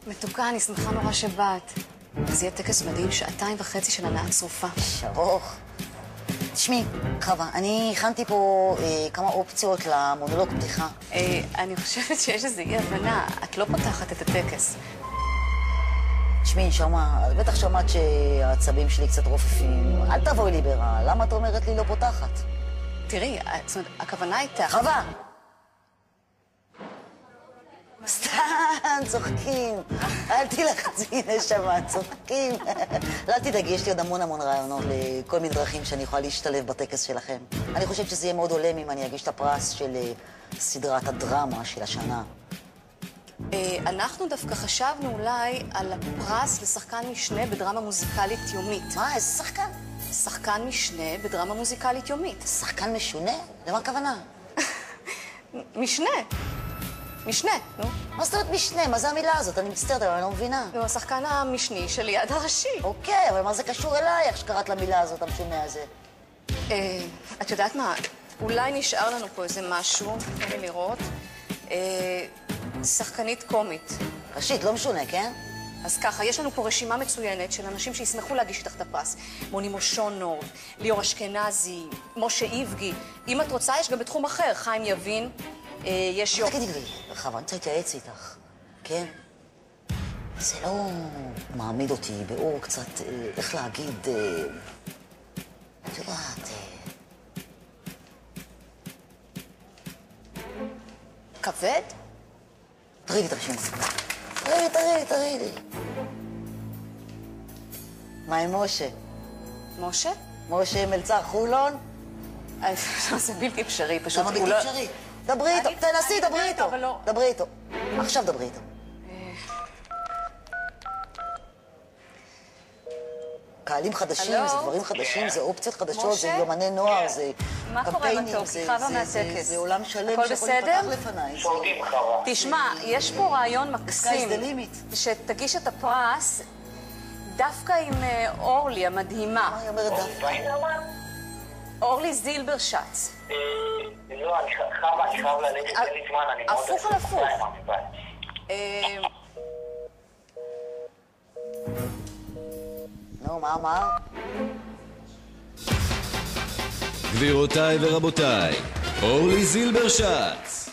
מתוקה, אני שמחה נורא שבאת. זה יהיה טקס מדהים, 2.5 של הנעת צרופה. שרוך. תשמעי, חווה, אני הכנתי פה כמה אופציות למונולוג פתיחה. אני חושבת שיש איזו אי-הבנה. את לא פותחת את הטקס. תשמעי, שמה, בטח שמעת שהעצבים שלי קצת רופפים. אל תבואי לי ברע, למה את אומרת לי לא פותחת? תראי, זאת אומרת, הכוונה הייתה... חווה! סתם, צוחקים. אל תלחצי, נשמה, צוחקים. אל תדאגי, יש לי עוד המון רעיונות לכל מיני דרכים שאני יכולה להשתלב בטקס שלכם. אני חושבת שזה יהיה מאוד הולם אם אני אגיש את הפרס של סדרת הדרמה של השנה. אנחנו דווקא חשבנו אולי על הפרס לשחקן משנה בדרמה מוזיקלית יומית. מה, איזה שחקן? שחקן משנה בדרמה מוזיקלית יומית. שחקן משונה? למה הכוונה? משנה. משנה, נו. מה זאת אומרת משנה? מה זה המילה הזאת? אני מצטערת, אבל אני לא מבינה. נו, השחקן המשני של יד הראשי. אוקיי, אבל מה זה קשור אליי, איך שקראת למילה הזאת, המשונה הזה? את יודעת מה? אולי נשאר לנו פה איזה משהו, תן לי לראות. שחקנית קומית. ראשית, לא משונה, כן? אז ככה, יש לנו פה רשימה מצוינת של אנשים שישמחו להגיש איתך את הפרס. מוני מושונוב, ליאור אשכנזי, משה איבגי. אם את רוצה, יש גם בתחום אחר, חיים יבין. יש יופי. תגידי לי, חווה, אני רוצה להתייעץ איתך, כן? זה לא מעמיד אותי באור קצת, איך להגיד, את יודעת... כבד? תראי את הרשימה. תראי לי. מה עם משה? משה? משה מלצר חולון? זה בלתי אפשרי, פשוט. למה בלתי אפשרי? דברי איתו, תנסי, דברי איתו. דברי איתו. עכשיו דברי איתו. קהלים חדשים, זה דברים חדשים, זה אופציות חדשות, זה יומני נוער, זה קמפיינים, זה עולם שלם שיכול להיפתח לפניי. תשמע, יש פה רעיון מקסים, שתגיש את הפרס דווקא עם אורלי המדהימה. מה היא אומרת דווקא? אורלי זילברשץ. לא, אני חייב ללכת, אין לי זמן, אני מאוד... הפוך על הפוך. נו, מה אמר? גבירותיי ורבותיי, אורלי זילברשץ.